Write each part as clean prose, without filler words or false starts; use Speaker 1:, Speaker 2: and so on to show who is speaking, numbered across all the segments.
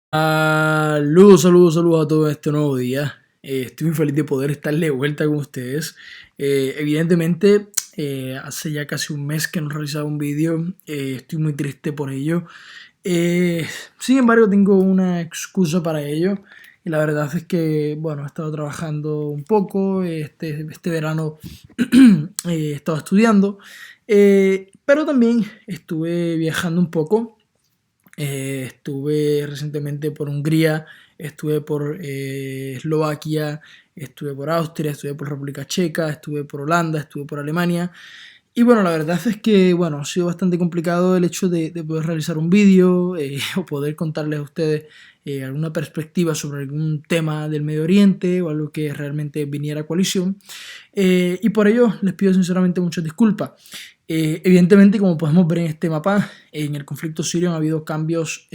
Speaker 1: Saludos a todos este nuevo día. Estoy muy feliz de poder estar de vuelta con ustedes. Evidentemente, hace ya casi un mes que no realizaba un vídeo. Estoy muy triste por ello. Eh, Sin embargo, tengo una excusa para ello. Y la verdad es que, bueno, he estado trabajando un poco. Este verano he estado estudiando. Pero también estuve viajando un poco. Estuve recientemente por Hungría, estuve por Eslovaquia, estuve por Austria, estuve por República Checa, estuve por Holanda, estuve por Alemania. Y bueno, la verdad es que bueno, ha sido bastante complicado el hecho de poder realizar un vídeo o poder contarles a ustedes alguna perspectiva sobre algún tema del Medio Oriente o algo que realmente viniera a coalición. Y por ello les pido sinceramente muchas disculpas. Evidentemente, como podemos ver en este mapa, en el conflicto sirio han habido cambios,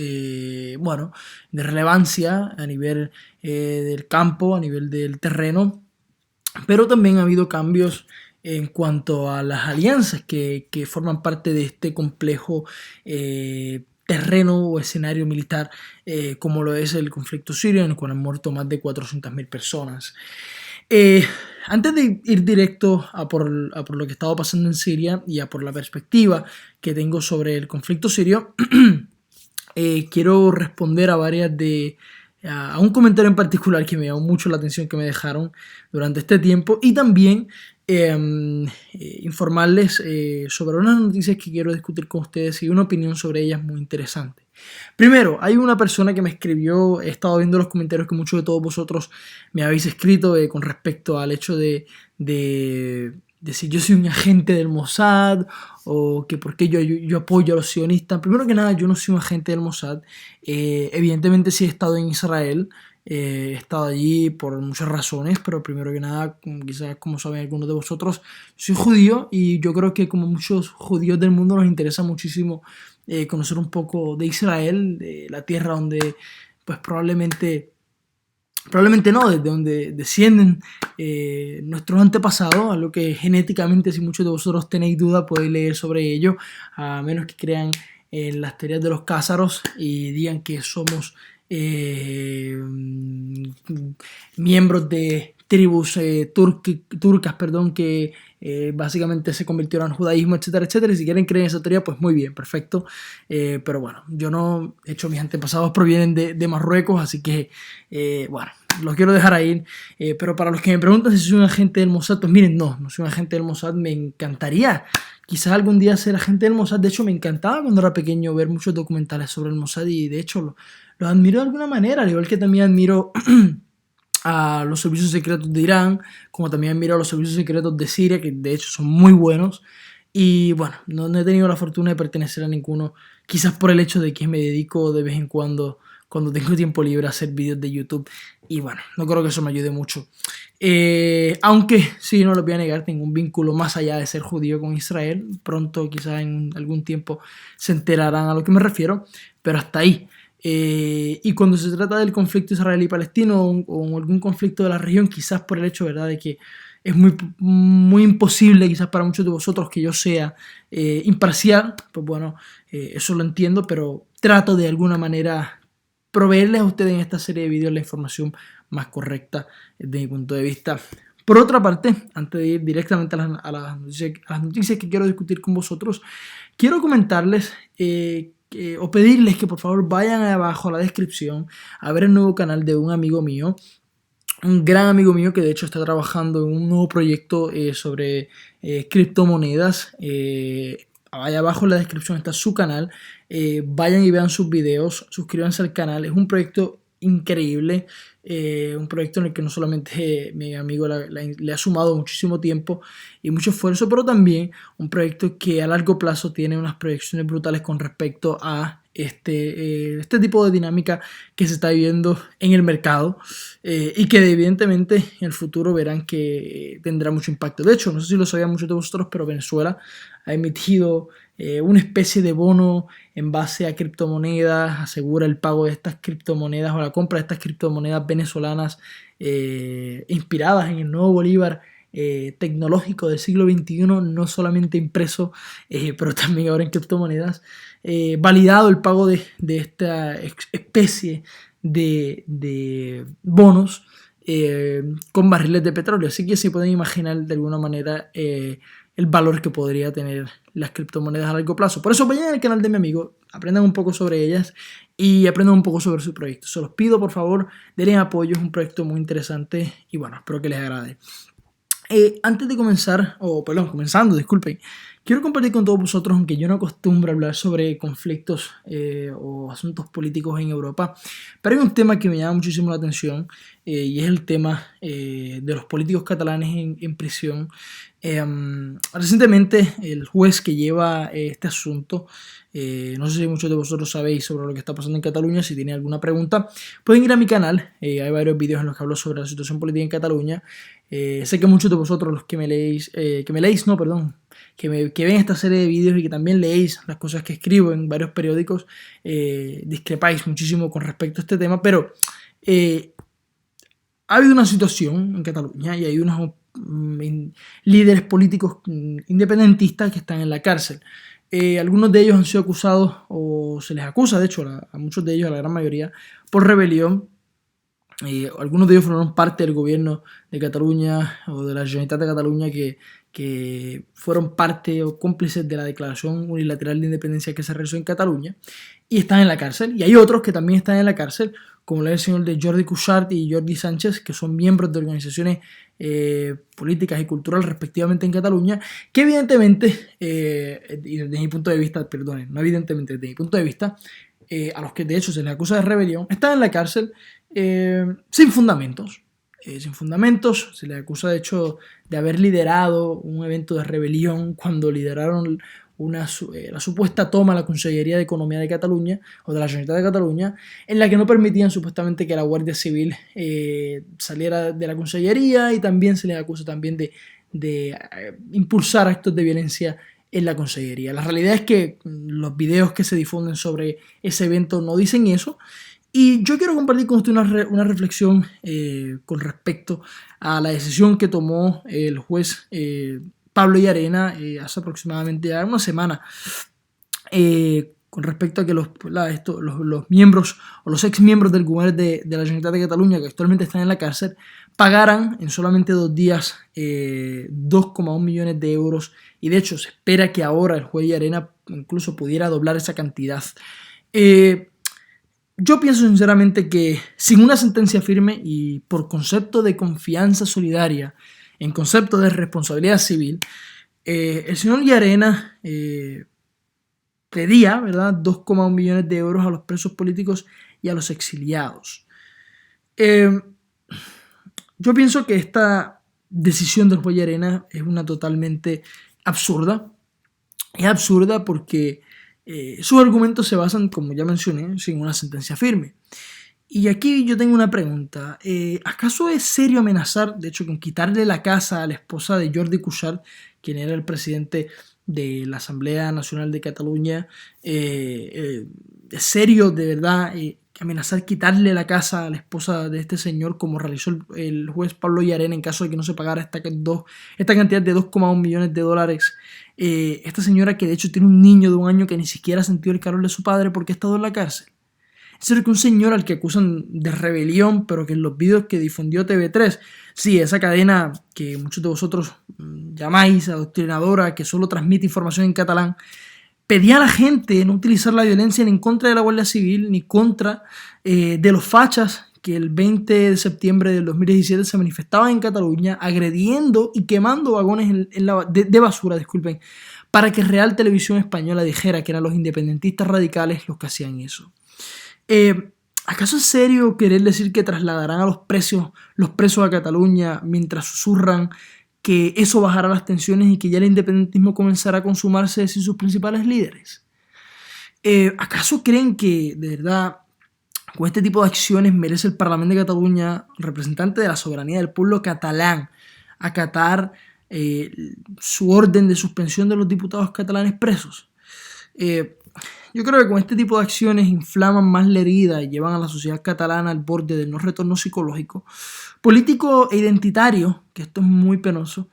Speaker 1: bueno, de relevancia a nivel del campo, a nivel del terreno, pero también ha habido cambios en cuanto a las alianzas que forman parte de este complejo terreno o escenario militar, como lo es el conflicto sirio, en el cual han muerto más de 400.000 personas. Eh, Antes de ir directo a por lo que estaba pasando en Siria y a por la perspectiva que tengo sobre el conflicto sirio, quiero responder a varias a un comentario en particular que me llamó mucho la atención que me dejaron durante este tiempo y también informarles sobre unas noticias que quiero discutir con ustedes y una opinión sobre ellas muy interesante. Primero, hay una persona que me escribió, he estado viendo los comentarios que muchos de todos vosotros me habéis escrito con respecto al hecho de si yo soy un agente del Mossad o que por qué yo apoyo a los sionistas. Primero que nada, yo no soy un agente del Mossad. Evidentemente sí he estado en Israel, he estado allí por muchas razones, pero primero que nada, quizás como saben algunos de vosotros, soy judío y yo creo que como muchos judíos del mundo nos interesa muchísimo conocer un poco de Israel, de la tierra donde pues probablemente no, desde donde descienden nuestros antepasados, algo que genéticamente, si muchos de vosotros tenéis duda, podéis leer sobre ello, a menos que crean en las teorías de los cázaros y digan que somos miembros de tribus turcas, perdón, que básicamente se convirtieron al judaísmo, etcétera, etcétera. Y si quieren creer en esa teoría, pues muy bien, perfecto. Pero bueno, yo no, de hecho mis antepasados provienen de Marruecos, así que bueno, los quiero dejar ahí. Pero para los que me preguntan si soy un agente del Mossad, pues miren, no soy un agente del Mossad, me encantaría quizás algún día ser agente del Mossad. De hecho, me encantaba cuando era pequeño ver muchos documentales sobre el Mossad y de hecho lo admiro de alguna manera, al igual que también admiro a los servicios secretos de Irán, como también admiro a los servicios secretos de Siria, que de hecho son muy buenos. Y bueno, no he tenido la fortuna de pertenecer a ninguno, quizás por el hecho de que me dedico de vez en cuando tengo tiempo libre, a hacer vídeos de YouTube. Y bueno, no creo que eso me ayude mucho. Aunque sí, no lo voy a negar, tengo un vínculo más allá de ser judío con Israel. Pronto, quizás en algún tiempo, se enterarán a lo que me refiero, pero hasta ahí. Y cuando se trata del conflicto israelí-palestino o algún conflicto de la región, quizás por el hecho, ¿verdad?, de que es muy imposible quizás para muchos de vosotros que yo sea imparcial, pues bueno, eso lo entiendo, pero trato de alguna manera proveerles a ustedes en esta serie de vídeos la información más correcta desde mi punto de vista. Por otra parte, antes de ir directamente a las noticias que quiero discutir con vosotros, quiero comentarles o pedirles que por favor vayan abajo a la descripción a ver el nuevo canal de un amigo mío, un gran amigo mío que de hecho está trabajando en un nuevo proyecto sobre criptomonedas. Allá abajo en la descripción está su canal. Vayan y vean sus videos, suscríbanse al canal. Es un proyecto increíble, un proyecto en el que no solamente mi amigo le ha sumado muchísimo tiempo y mucho esfuerzo, pero también un proyecto que a largo plazo tiene unas proyecciones brutales con respecto a este tipo de dinámica que se está viviendo en el mercado y que evidentemente en el futuro verán que tendrá mucho impacto. De hecho, no sé si lo sabían muchos de vosotros, pero Venezuela ha emitido una especie de bono en base a criptomonedas, asegura el pago de estas criptomonedas o la compra de estas criptomonedas venezolanas inspiradas en el nuevo bolívar tecnológico del siglo XXI, no solamente impreso, pero también ahora en criptomonedas, validado el pago de esta especie de bonos con barriles de petróleo. Así que se pueden imaginar de alguna manera el valor que podría tener las criptomonedas a largo plazo. Por eso vayan al canal de mi amigo, aprendan un poco sobre ellas y aprendan un poco sobre su proyecto. Se los pido, por favor, denle apoyo, es un proyecto muy interesante y bueno, espero que les agrade. Antes de comenzar, comenzando, disculpen, quiero compartir con todos vosotros, aunque yo no acostumbro a hablar sobre conflictos o asuntos políticos en Europa, pero hay un tema que me llama muchísimo la atención y es el tema de los políticos catalanes en prisión. Recientemente el juez que lleva este asunto, no sé si muchos de vosotros sabéis sobre lo que está pasando en Cataluña. Si tienen alguna pregunta pueden ir a mi canal, hay varios vídeos en los que hablo sobre la situación política en Cataluña. Sé que muchos de vosotros los que que ven esta serie de vídeos y que también leéis las cosas que escribo en varios periódicos, discrepáis muchísimo con respecto a este tema, pero ha habido una situación en Cataluña y hay unos líderes políticos independentistas que están en la cárcel. Algunos de ellos han sido acusados, o se les acusa, de hecho, a muchos de ellos, a la gran mayoría, por rebelión. Algunos de ellos formaron parte del gobierno de Cataluña o de la Generalitat de Cataluña que fueron parte o cómplices de la declaración unilateral de independencia que se realizó en Cataluña y están en la cárcel. Y hay otros que también están en la cárcel, como el señor de Jordi Cuixart y Jordi Sánchez, que son miembros de organizaciones políticas y culturales respectivamente en Cataluña, que evidentemente, desde mi punto de vista, no evidentemente, desde mi punto de vista, a los que de hecho se les acusa de rebelión, están en la cárcel sin fundamentos. Sin fundamentos, se les acusa de hecho de haber liderado un evento de rebelión cuando lideraron la supuesta toma a la Consellería de Economía de Cataluña o de la Generalitat de Cataluña, en la que no permitían supuestamente que la Guardia Civil saliera de la Consellería, y también se les acusa también de impulsar actos de violencia en la Consellería. La realidad es que los videos que se difunden sobre ese evento no dicen eso. Y yo quiero compartir con usted una reflexión con respecto a la decisión que tomó el juez Pablo Llarena hace aproximadamente ya una semana con respecto a que los miembros o los ex miembros del gobierno de la Generalitat de Cataluña, que actualmente están en la cárcel, pagaran en solamente 2 días 2,1 millones de euros, y de hecho se espera que ahora el juez Llarena incluso pudiera doblar esa cantidad. Yo pienso sinceramente que sin una sentencia firme y por concepto de confianza solidaria, en concepto de responsabilidad civil, el señor Llarena pedía, ¿verdad?, 2,1 millones de euros a los presos políticos y a los exiliados. Yo pienso que esta decisión del juez Llarena es una totalmente absurda. Es absurda porque sus argumentos se basan, como ya mencioné, sin una sentencia firme. Y aquí yo tengo una pregunta. ¿Acaso es serio amenazar, de hecho, con quitarle la casa a la esposa de Jordi Cuixart, quien era el presidente de la Asamblea Nacional de Cataluña? ¿Es serio, de verdad, amenazar quitarle la casa a la esposa de este señor, como realizó el juez Pablo Llarena en caso de que no se pagara esta cantidad de 2,1 millones de dólares? Esta señora, que de hecho tiene un niño de 1 año que ni siquiera sintió el calor de su padre porque ha estado en la cárcel. Es decir, que un señor al que acusan de rebelión, pero que en los vídeos que difundió TV3, sí, esa cadena que muchos de vosotros llamáis adoctrinadora, que solo transmite información en catalán, pedía a la gente no utilizar la violencia ni en contra de la Guardia Civil ni contra de los fachas que el 20 de septiembre del 2017 se manifestaban en Cataluña agrediendo y quemando vagones de basura, para que Real Televisión Española dijera que eran los independentistas radicales los que hacían eso. ¿Acaso es serio querer decir que trasladarán a los presos a Cataluña mientras susurran que eso bajará las tensiones y que ya el independentismo comenzará a consumarse sin sus principales líderes? ¿Acaso creen que de verdad con este tipo de acciones merece el Parlamento de Cataluña, representante de la soberanía del pueblo catalán, acatar su orden de suspensión de los diputados catalanes presos? yo creo que con este tipo de acciones inflaman más la herida y llevan a la sociedad catalana al borde del no retorno psicológico, político e identitario, que esto es muy penoso,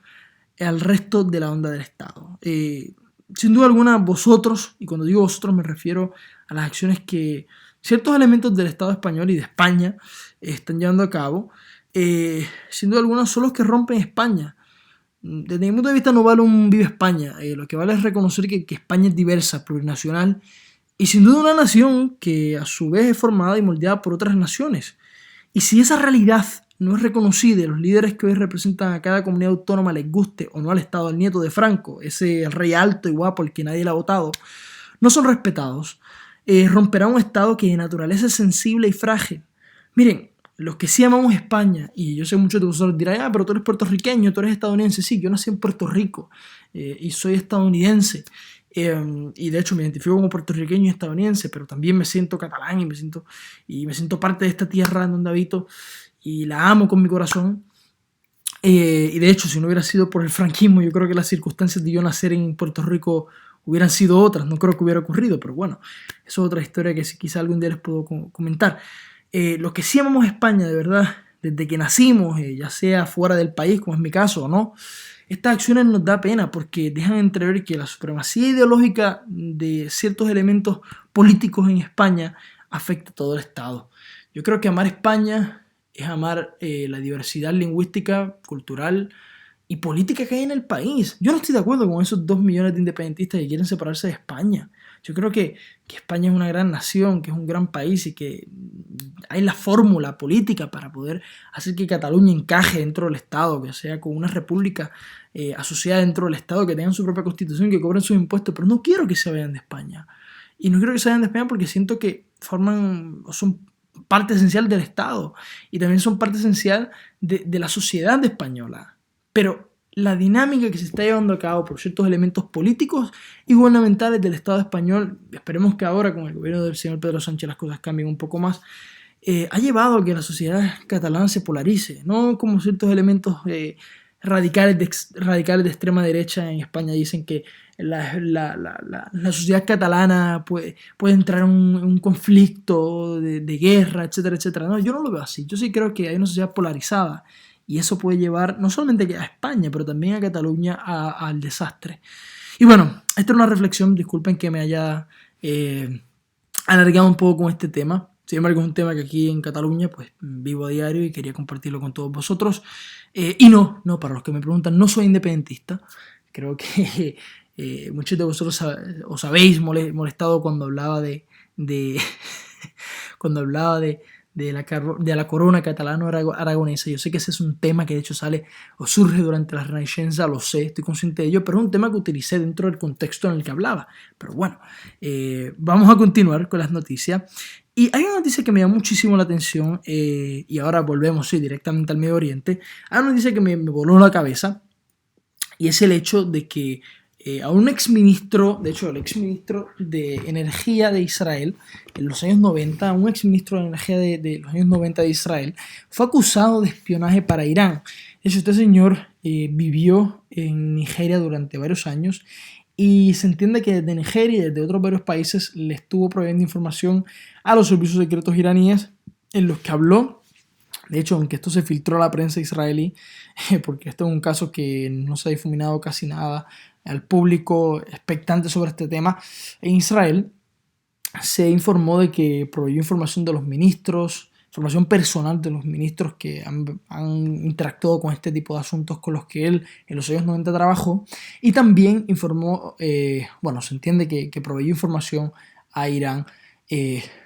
Speaker 1: al resto de la onda del Estado. Sin duda alguna, vosotros, y cuando digo vosotros me refiero a las acciones que ciertos elementos del Estado español y de España están llevando a cabo, sin duda alguna son los que rompen España. Desde mi punto de vista no vale un Viva España, lo que vale es reconocer que España es diversa, plurinacional y sin duda una nación que a su vez es formada y moldeada por otras naciones. Y si esa realidad no es reconocida y los líderes que hoy representan a cada comunidad autónoma les guste o no al Estado, al nieto de Franco, ese rey alto y guapo al que nadie le ha votado, no son respetados, romperá un Estado que de naturaleza es sensible y frágil. Miren, los que sí amamos España, y yo sé muchos de vosotros dirán, pero tú eres puertorriqueño, tú eres estadounidense. Sí, yo nací en Puerto Rico y soy estadounidense. Y de hecho me identifico como puertorriqueño y estadounidense, pero también me siento catalán y me siento parte de esta tierra en donde habito y la amo con mi corazón. Y de hecho, si no hubiera sido por el franquismo, yo creo que las circunstancias de yo nacer en Puerto Rico hubieran sido otras. No creo que hubiera ocurrido, pero bueno, eso es otra historia que quizá algún día les puedo comentar. Los que sí amamos España, de verdad, desde que nacimos, ya sea fuera del país, como es mi caso o no, estas acciones nos da pena porque dejan entrever que la supremacía ideológica de ciertos elementos políticos en España afecta a todo el Estado. Yo creo que amar España es amar la diversidad lingüística, cultural y política que hay en el país. Yo no estoy de acuerdo con esos 2 millones de independentistas que quieren separarse de España. Yo creo que España es una gran nación, que es un gran país y que hay la fórmula política para poder hacer que Cataluña encaje dentro del Estado, que sea como una república asociada dentro del Estado, que tengan su propia constitución, que cobren sus impuestos, pero no quiero que se vayan de España. Y no quiero que se vayan de España porque siento que forman o son parte esencial del Estado y también son parte esencial de la sociedad española. Pero la dinámica que se está llevando a cabo por ciertos elementos políticos y gubernamentales del Estado español, esperemos que ahora con el gobierno del señor Pedro Sánchez las cosas cambien un poco más, ha llevado a que la sociedad catalana se polarice, no como ciertos elementos radicales de extrema derecha en España dicen que la sociedad catalana puede entrar en un conflicto de guerra, etcétera, etcétera. No, yo no lo veo así. Yo sí creo que hay una sociedad polarizada y eso puede llevar no solamente a España, pero también a Cataluña al desastre. Y bueno, esta es una reflexión, disculpen que me haya alargado un poco con este tema. Sin embargo, es un tema que aquí en Cataluña pues vivo a diario y quería compartirlo con todos vosotros. Y no, para los que me preguntan, no soy independentista. Creo que muchos de vosotros os habéis molestado cuando hablaba cuando hablaba de la corona catalano-aragonesa. Yo sé que ese es un tema que de hecho sale o surge durante la Renaixença, lo sé, estoy consciente de ello, pero es un tema que utilicé dentro del contexto en el que hablaba. Pero bueno, vamos a continuar con las noticias. Y hay una noticia que me llama muchísimo la atención, y ahora volvemos directamente al Medio Oriente. Hay una noticia que me voló la cabeza, y es el hecho de que a un exministro, de hecho el exministro de Energía de Israel, en los años 90, un exministro de Energía de los años 90 de Israel, fue acusado de espionaje para Irán. De hecho, este señor vivió en Nigeria durante varios años y se entiende que desde Nigeria y desde otros varios países le estuvo proveyendo información a los servicios secretos iraníes en los que habló. De hecho, aunque esto se filtró a la prensa israelí, porque esto es un caso que no se ha difuminado casi nada al público expectante sobre este tema, en Israel se informó de que proveyó información de los ministros, información personal de los ministros que han interactuado con este tipo de asuntos con los que él en los años 90 trabajó, y también informó, se entiende que proveyó información a Irán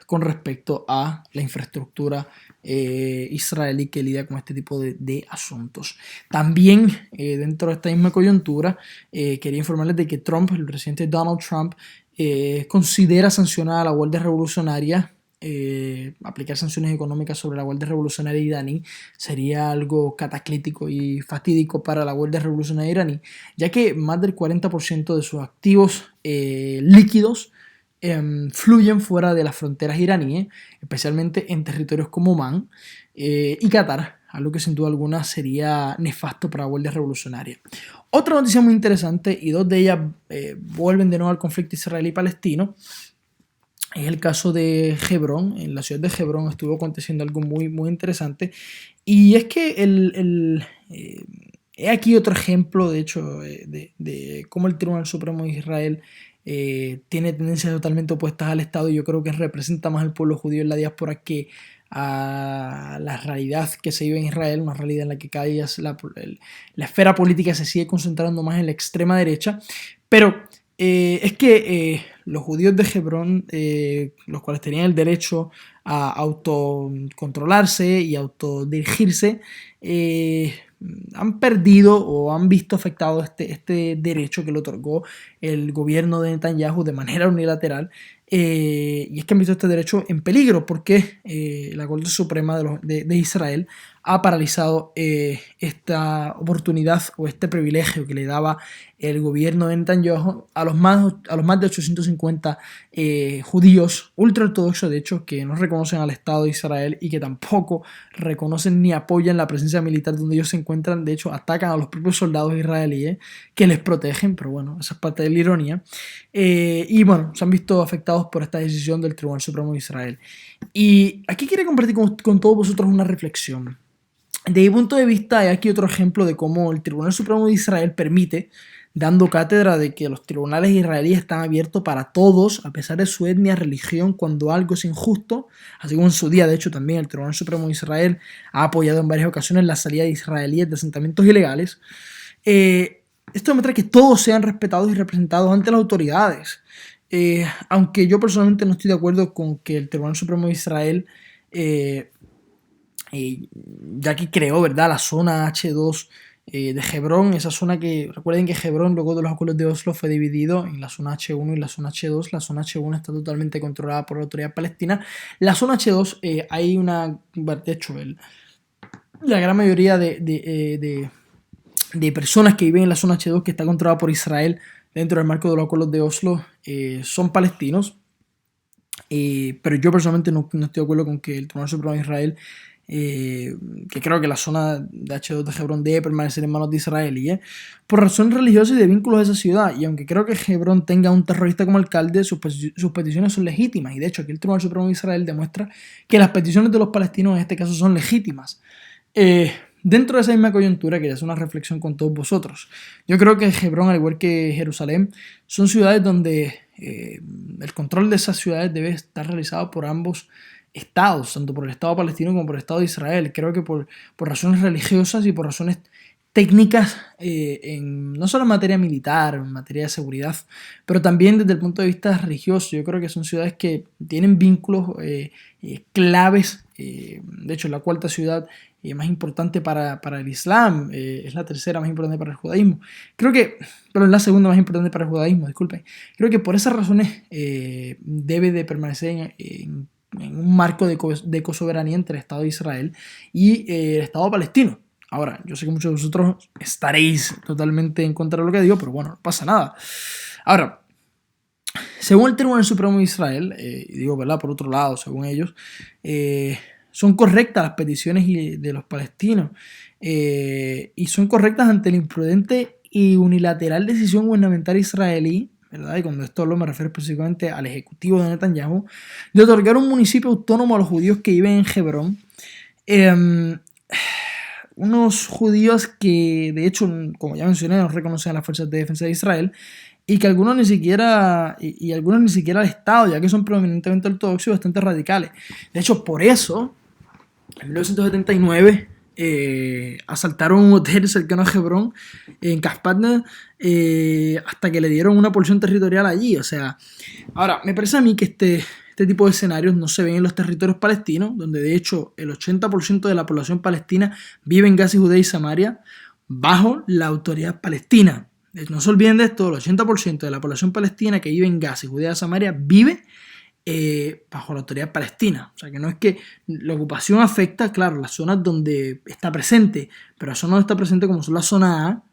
Speaker 1: con respecto a la infraestructura israelí que lidia con este tipo de asuntos. También dentro de esta misma coyuntura quería informarles de que Trump, el presidente Donald Trump, considera sancionar a la Guardia Revolucionaria. Aplicar sanciones económicas sobre la Guardia Revolucionaria iraní sería algo cataclítico y fatídico para la Guardia Revolucionaria iraní, ya que más del 40% de sus activos líquidos fluyen fuera de las fronteras iraníes, especialmente en territorios como Omán y Qatar, algo que sin duda alguna sería nefasto para la Guardia Revolucionaria. Otra noticia muy interesante, y dos de ellas vuelven de nuevo al conflicto israelí-palestino, es el caso de Hebrón. En la ciudad de Hebrón estuvo aconteciendo algo muy, muy interesante. Y es que he aquí otro ejemplo, de hecho, de cómo el Tribunal Supremo de Israel tiene tendencias totalmente opuestas al Estado. Y yo creo que representa más al pueblo judío en la diáspora que a la realidad que se vive en Israel, una realidad en la que cada día la esfera política se sigue concentrando más en la extrema derecha. Pero es que los judíos de Hebrón, los cuales tenían el derecho a autocontrolarse y autodirigirse, han perdido o han visto afectado este derecho que le otorgó el gobierno de Netanyahu de manera unilateral. Y es que han visto este derecho en peligro porque la Corte Suprema de Israel ha paralizado esta oportunidad o este privilegio que le daba el gobierno de Netanyahu a los más de 850 judíos ultraortodoxos, de hecho, que no reconocen al Estado de Israel y que tampoco reconocen ni apoyan la presencia militar donde ellos se encuentran. De hecho, atacan a los propios soldados israelíes que les protegen, pero bueno, esa es parte de la ironía. Y bueno, se han visto afectados por esta decisión del Tribunal Supremo de Israel. Y aquí quiero compartir con todos vosotros una reflexión. De mi punto de vista, hay aquí otro ejemplo de cómo el Tribunal Supremo de Israel permite, dando cátedra de que los tribunales israelíes están abiertos para todos, a pesar de su etnia, religión, cuando algo es injusto, así como en su día, de hecho, también el Tribunal Supremo de Israel ha apoyado en varias ocasiones la salida de israelíes de asentamientos ilegales. Esto demuestra que todos sean respetados y representados ante las autoridades. Aunque yo personalmente no estoy de acuerdo con que el Tribunal Supremo de Israel ya que creó, ¿verdad?, la zona H2 de Hebrón, esa zona que, recuerden que Hebrón luego de los acuerdos de Oslo fue dividido en la zona H1 y la zona H2. La zona H1 está totalmente controlada por la autoridad palestina. La zona H2 hay una, de hecho, la gran mayoría de personas que viven en la zona H2 que está controlada por Israel dentro del marco de los acuerdos de Oslo son palestinos. Pero yo personalmente no estoy de acuerdo con que el Tribunal Supremo de Israel, que creo que la zona de H2 de Hebrón debe permanecer en manos de Israel, por razones religiosas y de vínculos de esa ciudad. Y aunque creo que Hebrón tenga un terrorista como alcalde, sus peticiones son legítimas. Y de hecho, aquí el Tribunal Supremo de Israel demuestra que las peticiones de los palestinos en este caso son legítimas. Dentro de esa misma coyuntura, quería hacer una reflexión con todos vosotros. Yo creo que Hebrón, al igual que Jerusalén, son ciudades donde el control de esas ciudades debe estar realizado por ambos estados, tanto por el Estado palestino como por el Estado de Israel. Creo que por razones religiosas y por razones técnicas, no solo en materia militar, en materia de seguridad, pero también desde el punto de vista religioso. Yo creo que son ciudades que tienen vínculos claves. De hecho, la cuarta ciudad más importante para el Islam, es la tercera más importante para el judaísmo. Creo que, pero es la segunda más importante para el judaísmo, disculpen. Creo que por esas razones debe de permanecer en un marco de cosoberanía entre el Estado de Israel y el Estado palestino. Ahora, yo sé que muchos de vosotros estaréis totalmente en contra de lo que digo, pero bueno, no pasa nada. Ahora, según el Tribunal Supremo de Israel, y digo, ¿verdad?, por otro lado, según ellos, son correctas las peticiones de los palestinos y son correctas ante la imprudente y unilateral decisión gubernamental israelí, ¿verdad? Y cuando esto me refiero específicamente al ejecutivo de Netanyahu, de otorgar un municipio autónomo a los judíos que viven en Hebrón. Unos judíos que, de hecho, como ya mencioné, no reconocen a las fuerzas de defensa de Israel y que algunos ni siquiera, algunos ni siquiera al Estado, ya que son predominantemente ortodoxos y bastante radicales. De hecho, por eso, en 1979 asaltaron un hotel cercano a Hebrón, en Caspadna, hasta que le dieron una porción territorial allí. O sea, ahora, me parece a mí que este tipo de escenarios no se ven en los territorios palestinos, donde de hecho el 80% de la población palestina vive en Gaza, Judea y Samaria bajo la autoridad palestina. No se olviden de esto, el 80% de la población palestina que vive en Gaza, Judea y Samaria vive bajo la autoridad palestina. O sea que no es que la ocupación afecta, claro, las zonas donde está presente, pero las zonas donde está presente, como son la zona A,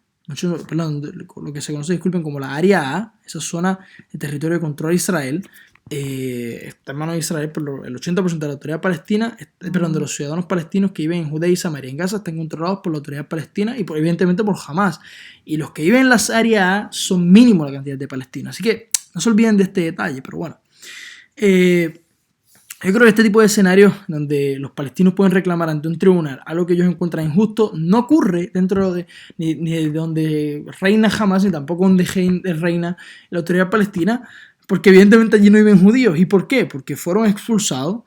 Speaker 1: perdón, lo que se conoce, disculpen, como la área A, esa zona de territorio de control de Israel, está en manos de Israel, pero el 80% de la autoridad palestina, perdón, de los ciudadanos palestinos que viven en Judea y Samaria en Gaza están controlados por la autoridad palestina y evidentemente por Hamas. Y los que viven en las áreas A son mínimo la cantidad de palestinos. Así que no se olviden de este detalle, pero bueno. Eh, yo creo que este tipo de escenarios donde los palestinos pueden reclamar ante un tribunal algo que ellos encuentran injusto no ocurre dentro de ni de donde reina Hamas ni tampoco donde reina la autoridad palestina, porque evidentemente allí no viven judíos. ¿Y por qué? Porque fueron expulsados,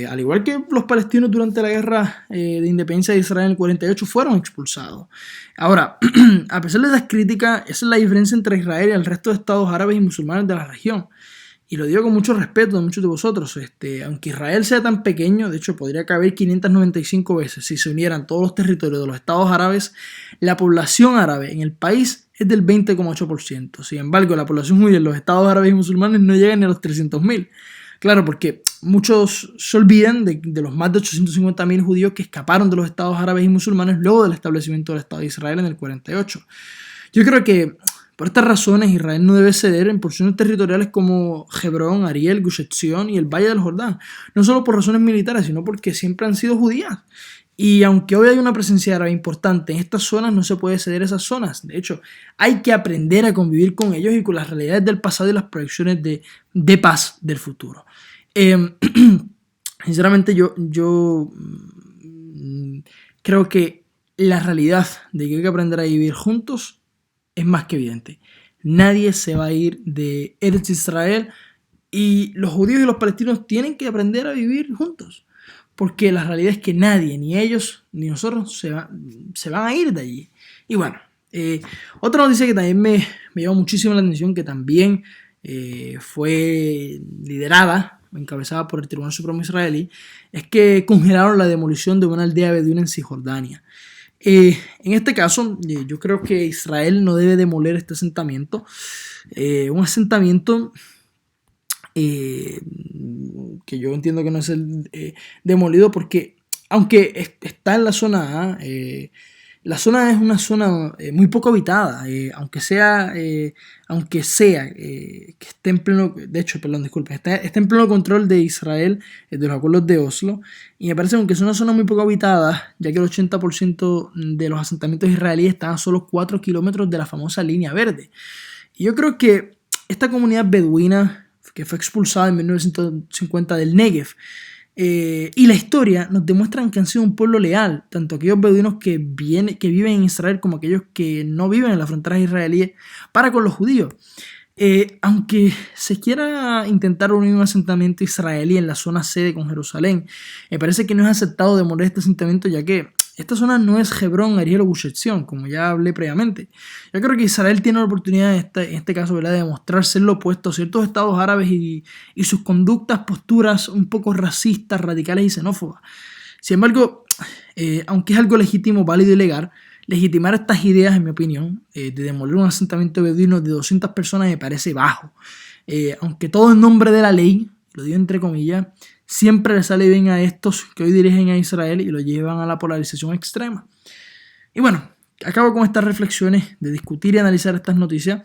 Speaker 1: al igual que los palestinos durante la guerra de independencia de Israel en el 48 fueron expulsados. Ahora, a pesar de esas críticas, esa es la diferencia entre Israel y el resto de estados árabes y musulmanes de la región. Y lo digo con mucho respeto de muchos de vosotros. Aunque Israel sea tan pequeño, de hecho podría caber 595 veces si se unieran todos los territorios de los estados árabes, la población árabe en el país es del 20,8%. Sin embargo, la población judía en los estados árabes y musulmanes no llega ni a los 300.000. Claro, porque muchos se olvidan de los más de 850.000 judíos que escaparon de los estados árabes y musulmanes luego del establecimiento del Estado de Israel en el 48. Yo creo que por estas razones Israel no debe ceder en porciones territoriales como Hebrón, Ariel, Gush Etzion y el Valle del Jordán, no solo por razones militares, sino porque siempre han sido judías. Y aunque hoy hay una presencia árabe importante en estas zonas, no se puede ceder esas zonas. De hecho, hay que aprender a convivir con ellos y con las realidades del pasado y las proyecciones de paz del futuro. Sinceramente, yo creo que la realidad de que hay que aprender a vivir juntos es más que evidente. Nadie se va a ir de Eretz Israel y los judíos y los palestinos tienen que aprender a vivir juntos. Porque la realidad es que nadie, ni ellos, ni nosotros, se van a ir de allí. Y bueno, otra noticia que también me llamó muchísimo la atención, que también fue liderada, encabezada por el Tribunal Supremo Israelí, es que congelaron la demolición de una aldea beduina en Cisjordania. En este caso, yo creo que Israel no debe demoler este asentamiento. Un asentamiento que yo entiendo que no es el demolido porque, aunque está en la zona A, la zona es una zona muy poco habitada, aunque sea que esté en pleno, de hecho, perdón, disculpen, está en pleno control de Israel, de los acuerdos de Oslo, y me parece que aunque es una zona muy poco habitada, ya que el 80% de los asentamientos israelíes están a solo 4 kilómetros de la famosa línea verde. Y yo creo que esta comunidad beduina, que fue expulsada en 1950 del Negev, y la historia nos demuestran que han sido un pueblo leal, tanto aquellos beduinos que viven en Israel como aquellos que no viven en las fronteras israelíes, para con los judíos. Aunque se quiera intentar unir un asentamiento israelí en la zona sede con Jerusalén, me parece que no es aceptado demoler este asentamiento, ya que esta zona no es Hebrón, Ariel o Gush Etzion, como ya hablé previamente. Yo creo que Israel tiene la oportunidad en este caso, ¿verdad?, de demostrar ser lo opuesto a ciertos estados árabes y sus conductas, posturas un poco racistas, radicales y xenófobas. Sin embargo, aunque es algo legítimo, válido y legal, legitimar estas ideas, en mi opinión, de demoler un asentamiento beduino de 200 personas me parece bajo. Aunque todo en nombre de la ley, lo digo entre comillas, siempre le sale bien a estos que hoy dirigen a Israel y lo llevan a la polarización extrema. Y bueno, acabo con estas reflexiones de discutir y analizar estas noticias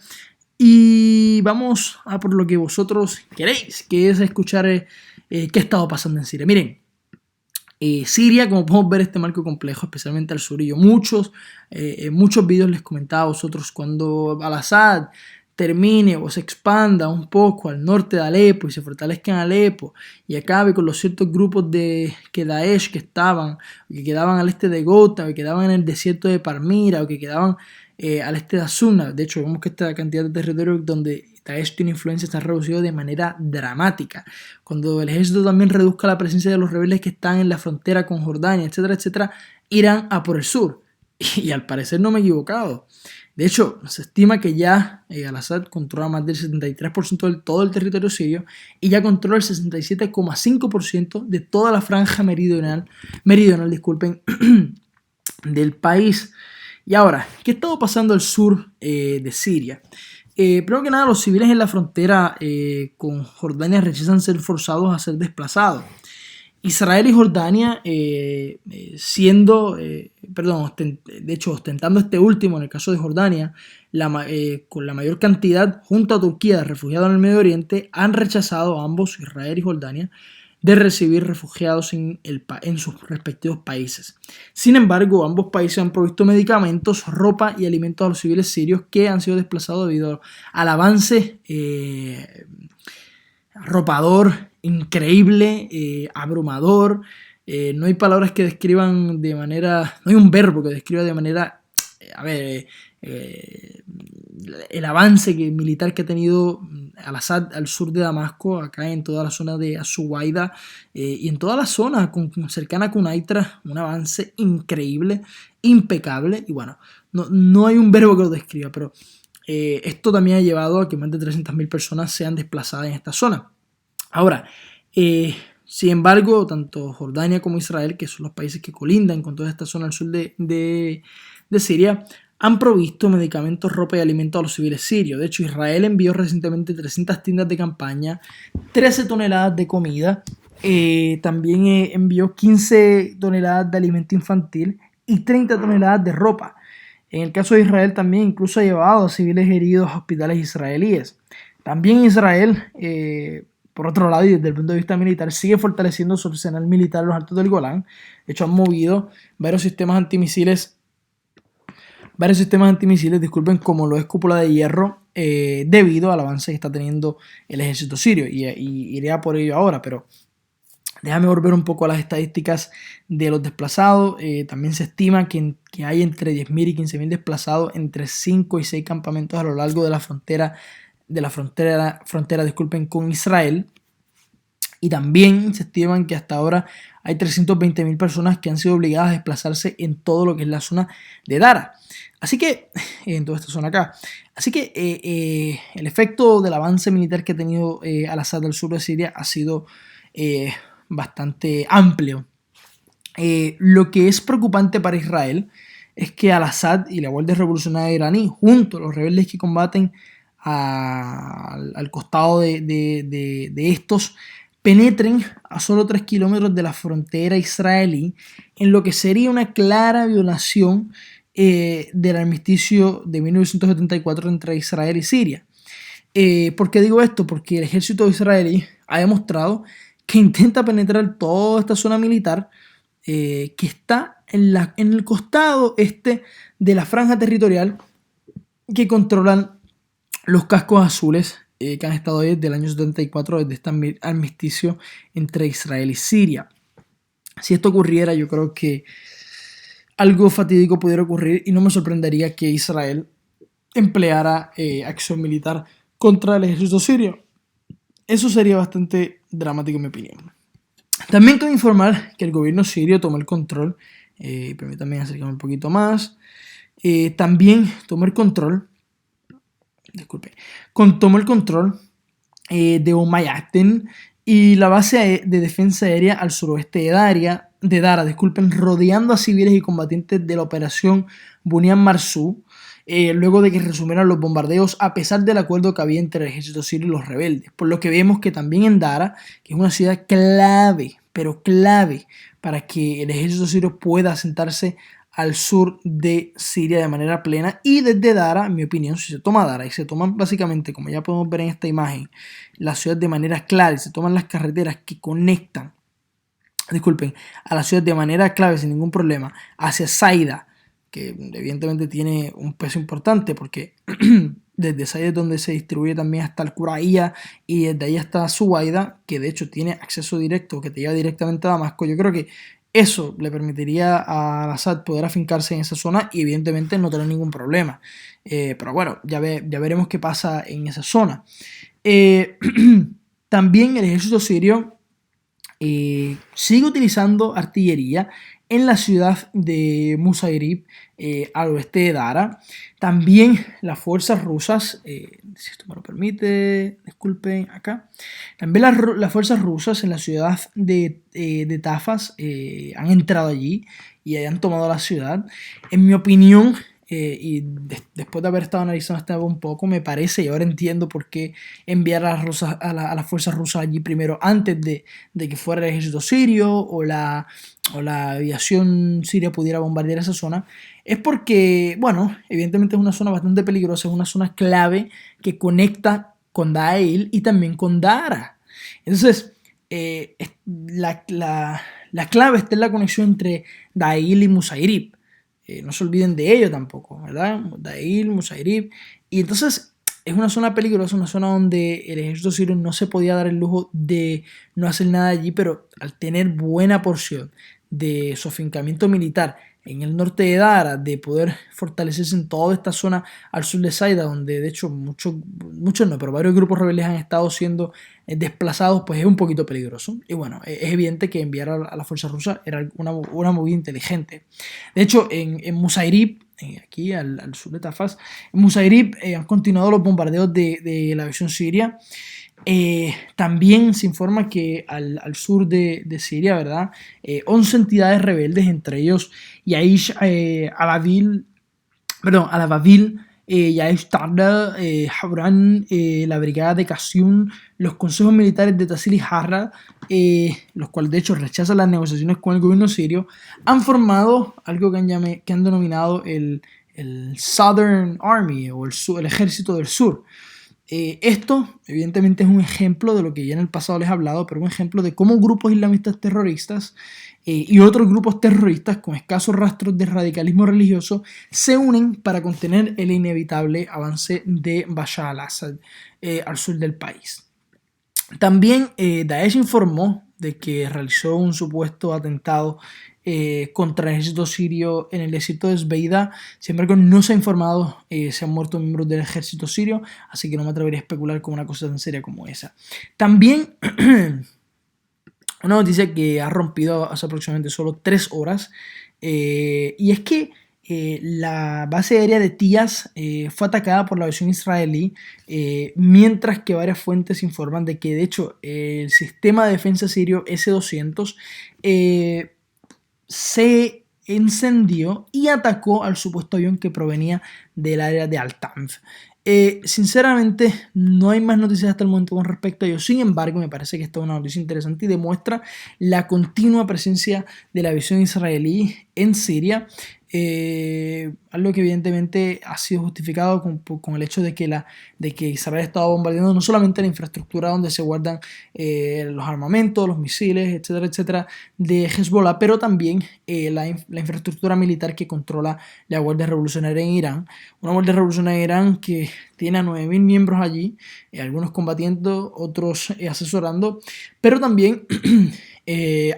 Speaker 1: y vamos a por lo que vosotros queréis, que es escuchar qué ha estado pasando en Siria. Miren, Siria, como podemos ver, este marco complejo, especialmente al sur, y yo muchos vídeos les comentaba a vosotros, cuando Al-Assad termine o se expanda un poco al norte de Alepo y se fortalezca en Alepo y acabe con los ciertos grupos de Daesh que quedaban al este de Ghouta, o que quedaban en el desierto de Palmira, o que quedaban al este de Azuna. De hecho, vemos que esta cantidad de territorio donde Daesh tiene influencia se ha reducido de manera dramática. Cuando el ejército también reduzca la presencia de los rebeldes que están en la frontera con Jordania, etcétera, etcétera, irán a por el sur. Y al parecer no me he equivocado. De hecho, se estima que ya Al-Assad controla más del 73% de todo el territorio sirio y ya controla el 67,5% de toda la franja meridional del país. Y ahora, ¿qué ha estado pasando al sur de Siria? Primero que nada, los civiles en la frontera con Jordania rechazan ser forzados a ser desplazados. Israel y Jordania ostentando este último, en el caso de Jordania, con la mayor cantidad junto a Turquía de refugiados en el Medio Oriente, han rechazado a ambos, Israel y Jordania, de recibir refugiados en sus respectivos países. Sin embargo, ambos países han provisto medicamentos, ropa y alimentos a los civiles sirios que han sido desplazados debido al avance arropador, increíble, abrumador. No hay palabras que describan de manera, no hay un verbo que describa de manera, a ver, el avance militar que ha tenido Al-Assad al sur de Damasco, acá en toda la zona de Azuaida y en toda la zona cercana a Kunaitra, un avance increíble, impecable, y bueno, no hay un verbo que lo describa, pero esto también ha llevado a que más de 300.000 personas sean desplazadas en esta zona. Ahora, sin embargo, tanto Jordania como Israel, que son los países que colindan con toda esta zona al sur de Siria, han provisto medicamentos, ropa y alimentos a los civiles sirios. De hecho, Israel envió recientemente 300 tiendas de campaña, 13 toneladas de comida, también envió 15 toneladas de alimento infantil y 30 toneladas de ropa. En el caso de Israel también incluso ha llevado a civiles heridos a hospitales israelíes. También Israel, por otro lado, y desde el punto de vista militar, sigue fortaleciendo su arsenal militar en los altos del Golán. De hecho, han movido varios sistemas antimisiles, disculpen, como lo es Cúpula de Hierro, debido al avance que está teniendo el ejército sirio. Y iré a por ello ahora, pero déjame volver un poco a las estadísticas de los desplazados. También se estima que hay entre 10.000 y 15.000 desplazados entre 5 y 6 campamentos a lo largo de la frontera, con Israel. Y también se estiman que hasta ahora hay 320.000 personas que han sido obligadas a desplazarse en todo lo que es la zona de Dara. Así que, en toda esta zona acá. Así que el efecto del avance militar que ha tenido Al-Assad al sur de Siria ha sido bastante amplio. Lo que es preocupante para Israel es que Al-Assad y la Guardia Revolucionaria iraní, junto a los rebeldes que combaten al costado de estos, penetren a solo 3 kilómetros de la frontera israelí, en lo que sería una clara violación del armisticio de 1974 entre Israel y Siria. ¿Por qué digo esto? Porque el ejército israelí ha demostrado que intenta penetrar toda esta zona militar que está en el costado este de la franja territorial que controlan los cascos azules que han estado ahí desde el año 74, desde este armisticio entre Israel y Siria. Si esto ocurriera, yo creo que algo fatídico pudiera ocurrir y no me sorprendería que Israel empleara acción militar contra el ejército sirio. Eso sería bastante dramático en mi opinión. También cabe informar que el gobierno sirio tomó el control, permítanme acercarme un poquito más, también tomó el control de Umayyaten y la base de defensa aérea al suroeste de Dara, rodeando a civiles y combatientes de la operación Bunyan Marzu, luego de que resumieran los bombardeos a pesar del acuerdo que había entre el ejército sirio y los rebeldes. Por lo que vemos que también en Dara, que es una ciudad clave, pero clave, para que el ejército sirio pueda asentarse al sur de Siria de manera plena, y desde Dara, en mi opinión, si se toma Dara y se toman básicamente, como ya podemos ver en esta imagen, la ciudad de manera clara y se toman las carreteras que conectan, a la ciudad de manera clave sin ningún problema, hacia Saida, que evidentemente tiene un peso importante porque desde Saida es donde se distribuye también hasta el Quraía y desde ahí hasta Suwaida, que de hecho tiene acceso directo, que te lleva directamente a Damasco. Yo creo que eso le permitiría a Al-Assad poder afincarse en esa zona y evidentemente no tener ningún problema. Pero bueno, ya veremos qué pasa en esa zona. También el ejército sirio sigue utilizando artillería en la ciudad de Musayrib, al oeste de Dara. También las fuerzas rusas, si esto me lo permite, disculpen acá. También las fuerzas rusas en la ciudad de Tafas han entrado allí y han tomado la ciudad. En mi opinión, después de haber estado analizando este un poco, me parece, y ahora entiendo por qué enviar a las fuerzas rusas allí primero antes de que fuera el ejército sirio o la aviación siria pudiera bombardear esa zona, es porque, bueno, evidentemente es una zona bastante peligrosa, es una zona clave que conecta con Dail y también con Dara. Entonces, la clave está en la conexión entre Dail y Musayrib. No se olviden de ello tampoco, ¿verdad? Dail, Musayrib. Y entonces es una zona peligrosa, una zona donde el ejército sirio no se podía dar el lujo de no hacer nada allí, pero al tener buena porción de su afincamiento militar en el norte de Dara, de poder fortalecerse en toda esta zona al sur de Saida, donde de hecho muchos no, pero varios grupos rebeldes han estado siendo desplazados, pues es un poquito peligroso. Y bueno, es evidente que enviar a la fuerza rusa era una movida inteligente. De hecho, en Musairib, aquí al sur de Tafas, en Musairib han continuado los bombardeos de la aviación siria. También se informa que al sur de Siria, ¿verdad? 11 entidades rebeldes, entre ellos Yaish Al-Ababil, Yaish Tarda, Habran, la Brigada de Qasyun, los consejos militares de Tasil y Harra, los cuales de hecho rechazan las negociaciones con el gobierno sirio, han formado algo que han denominado el Southern Army o el ejército del sur. Esto evidentemente es un ejemplo de lo que ya en el pasado les he hablado, pero un ejemplo de cómo grupos islamistas terroristas y otros grupos terroristas con escasos rastros de radicalismo religioso se unen para contener el inevitable avance de Bashar al-Assad al sur del país. También Daesh informó de que realizó un supuesto atentado contra el ejército sirio en el desierto de Sbeida. Sin embargo, no se ha informado si han muerto miembros del ejército sirio, así que no me atrevería a especular con una cosa tan seria como esa. También una noticia que ha rompido hace aproximadamente solo 3 horas, y es que la base aérea de Tias fue atacada por la aviación israelí, mientras que varias fuentes informan de que de hecho el sistema de defensa sirio S-200 se encendió y atacó al supuesto avión que provenía del área de Al-Tanf. Sinceramente, no hay más noticias hasta el momento con respecto a ello. Sin embargo, me parece que esta es una noticia interesante y demuestra la continua presencia de la aviación israelí en Siria. Algo que evidentemente ha sido justificado con el hecho de que Israel estaba bombardeando no solamente la infraestructura donde se guardan los armamentos, los misiles, etcétera, etcétera, de Hezbollah, pero también la infraestructura militar que controla la Guardia Revolucionaria en Irán. Una Guardia Revolucionaria en Irán que tiene a 9.000 miembros allí, algunos combatiendo, otros asesorando, pero también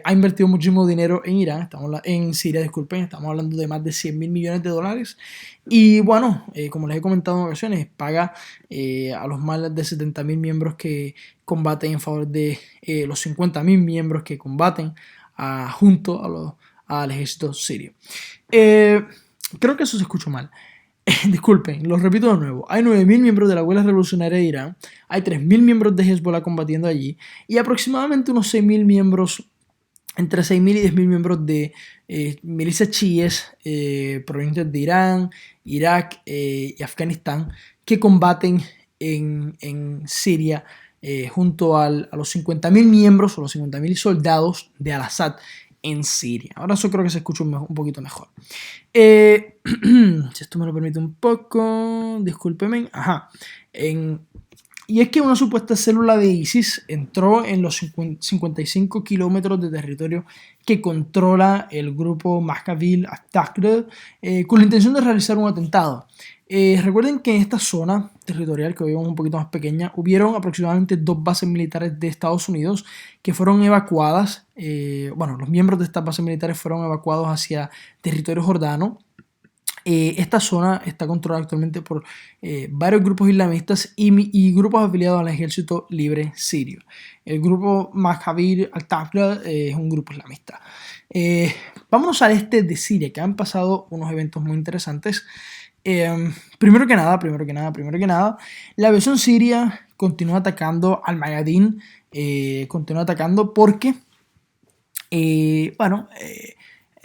Speaker 1: ha invertido muchísimo dinero en Irán, en Siria, disculpen, estamos hablando de más de 100.000 millones de dólares. Y bueno, como les he comentado en ocasiones, paga a los más de 70.000 miembros que combaten en favor de los 50.000 miembros que combaten junto al ejército sirio. Creo que eso se escuchó mal. Disculpen, lo repito de nuevo. Hay 9.000 miembros de la Guardia Revolucionaria de Irán, hay 3.000 miembros de Hezbollah combatiendo allí y aproximadamente unos 6.000 miembros, entre 6.000 y 10.000 miembros de milicias chiíes provenientes de Irán, Irak y Afganistán que combaten en Siria junto a los 50.000 miembros o los 50.000 soldados de Al-Assad en Siria. Ahora eso creo que se escucha un poquito mejor. Si esto me lo permite un poco, discúlpeme. Ajá. Y es que una supuesta célula de ISIS entró en los 55 kilómetros de territorio que controla el grupo Maccabi al-Taqr con la intención de realizar un atentado. Recuerden que en esta zona territorial, que hoy es un poquito más pequeña, hubieron aproximadamente 2 bases militares de Estados Unidos que fueron evacuadas. Los miembros de estas bases militares fueron evacuados hacia territorio jordano. Esta zona está controlada actualmente por varios grupos islamistas y grupos afiliados al ejército libre sirio. El grupo Maccabi al-Taqr es un grupo islamista. Vámonos al este de Siria, que han pasado unos eventos muy interesantes. Primero que nada, la aviación siria continúa atacando al Mayadin, continúa atacando porque,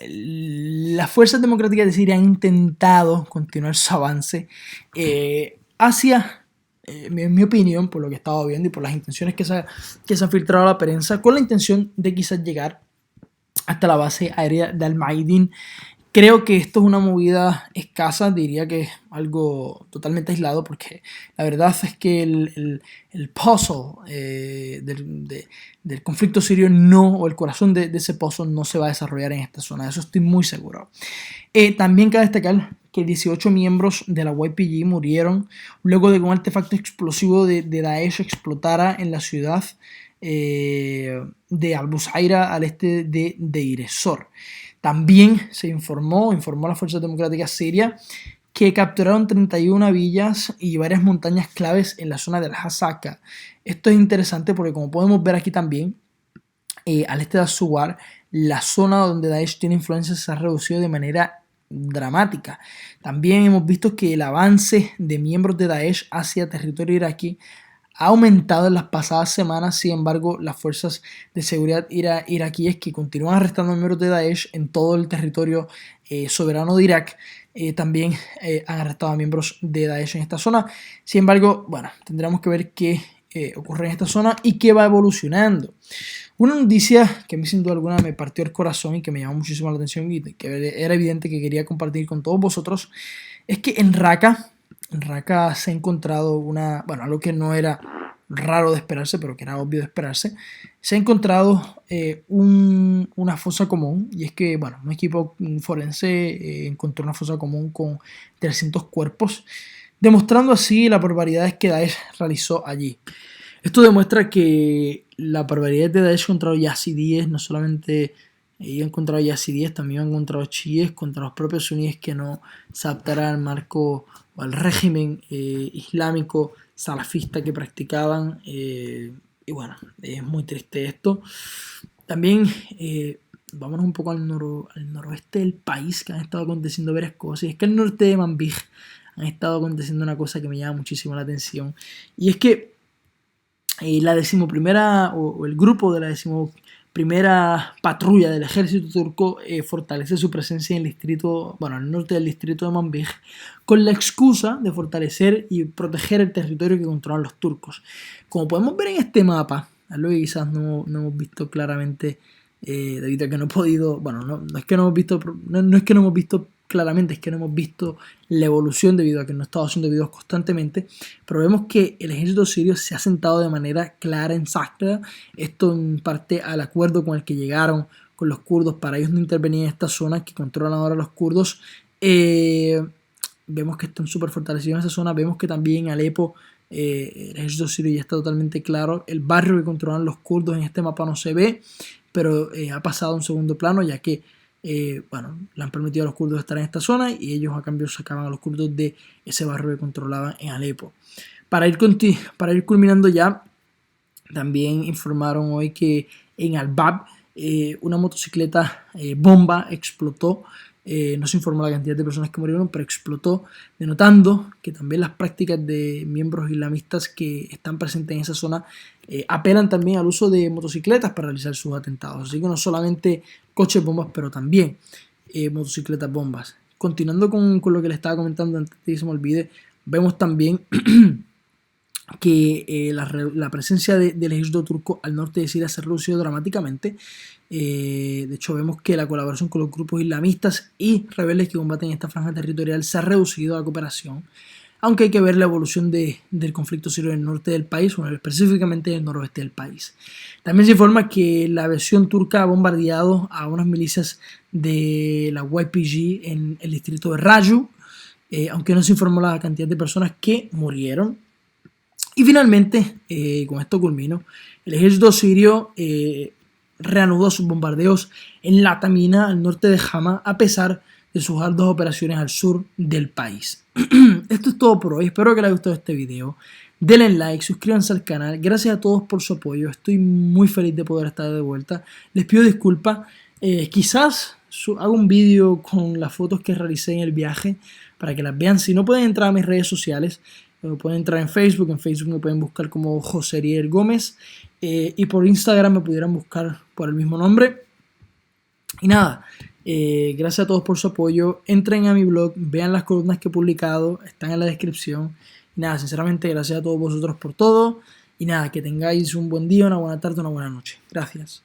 Speaker 1: las fuerzas democráticas de Siria han intentado continuar su avance hacia, en mi opinión, por lo que he estado viendo y por las intenciones que se han filtrado a la prensa, con la intención de quizás llegar hasta la base aérea de Al-Mayadin. Creo que esto es una movida escasa, diría que es algo totalmente aislado, porque la verdad es que el puzzle del conflicto sirio o el corazón de ese puzzle no se va a desarrollar en esta zona, de eso estoy muy seguro. También cabe destacar que 18 miembros de la YPG murieron luego de que un artefacto explosivo de Daesh explotara en la ciudad de Al-Busayra al este de Deir ez-Zor. También se informó a las Fuerzas Democráticas Sirias que capturaron 31 villas y varias montañas claves en la zona de Al-Hasaka. Esto es interesante porque, como podemos ver aquí también, al este de Asuwar, la zona donde Daesh tiene influencia se ha reducido de manera dramática. También hemos visto que el avance de miembros de Daesh hacia territorio iraquí ha aumentado en las pasadas semanas. Sin embargo, las fuerzas de seguridad iraquíes, que continúan arrestando miembros de Daesh en todo el territorio soberano de Irak, también han arrestado a miembros de Daesh en esta zona. Sin embargo, bueno, tendremos que ver qué ocurre en esta zona y qué va evolucionando. Una noticia que a mí sin duda alguna me partió el corazón y que me llamó muchísimo la atención y que era evidente que quería compartir con todos vosotros es que en Raqqa se ha encontrado algo que no era raro de esperarse, pero que era obvio de esperarse. Se ha encontrado una fosa común, y es que, un equipo forense encontró una fosa común con 300 cuerpos, demostrando así las barbaridades que Daesh realizó allí. Esto demuestra que la barbaridad de Daesh contra los yazidíes, no solamente han encontrado yazidíes, también han encontrado chiíes contra los propios suníes que no se adaptaran al marco o al régimen islámico salafista que practicaban. Y bueno, es muy triste esto. También vámonos un poco al noroeste del país, que han estado aconteciendo varias cosas. Y es que al norte de Manbij han estado aconteciendo una cosa que me llama muchísimo la atención. Y es que la 11ª o el grupo de la 11ª patrulla del ejército turco fortalece su presencia en el distrito, al norte del distrito de Manbij, con la excusa de fortalecer y proteger el territorio que controlan los turcos. Como podemos ver en este mapa, algo que quizás no hemos visto claramente, debido a que no he podido, no es que no hemos visto claramente, es que no hemos visto la evolución debido a que no he estado haciendo videos constantemente, pero vemos que el ejército sirio se ha sentado de manera clara en Sakra, esto en parte al acuerdo con el que llegaron con los kurdos para ellos no intervenir en esta zona que controlan ahora los kurdos. Vemos que están súper fortalecidos en esa zona. Vemos que también en Alepo el ejército sirio ya está totalmente claro. El barrio que controlan los kurdos en este mapa no se ve, pero ha pasado a un segundo plano, ya que le han permitido a los kurdos estar en esta zona y ellos a cambio sacaban a los kurdos de ese barrio que controlaban en Alepo. Para ir culminando ya, también informaron hoy que en Al-Bab una motocicleta bomba explotó. No se informó la cantidad de personas que murieron, pero explotó, denotando que también las prácticas de miembros islamistas que están presentes en esa zona apelan también al uso de motocicletas para realizar sus atentados. Así que no solamente coches bombas, pero también motocicletas bombas. Continuando con lo que les estaba comentando antes de que se me olvide, vemos también que la presencia del ejército turco al norte de Siria se ha reducido dramáticamente. De hecho, vemos que la colaboración con los grupos islamistas y rebeldes que combaten esta franja territorial se ha reducido a la cooperación, aunque hay que ver la evolución del conflicto sirio en el norte del país, o específicamente en el noroeste del país. También se informa que la versión turca ha bombardeado a unas milicias de la YPG en el distrito de Raju, aunque no se informó la cantidad de personas que murieron. Y finalmente, con esto culmino, el ejército sirio reanudó sus bombardeos en la Tamina, al norte de Hama, a pesar de sus arduas operaciones al sur del país. Esto es todo por hoy, espero que les haya gustado este video. Denle like, suscríbanse al canal, gracias a todos por su apoyo, estoy muy feliz de poder estar de vuelta. Les pido disculpas, quizás haga un vídeo con las fotos que realicé en el viaje para que las vean. Si no, pueden entrar a mis redes sociales. Pueden entrar en Facebook me pueden buscar como José Ariel Gómez y por Instagram me pudieran buscar por el mismo nombre. Y nada, gracias a todos por su apoyo. Entren a mi blog, vean las columnas que he publicado, están en la descripción. Y nada, sinceramente gracias a todos vosotros por todo. Y nada, que tengáis un buen día, una buena tarde, una buena noche. Gracias.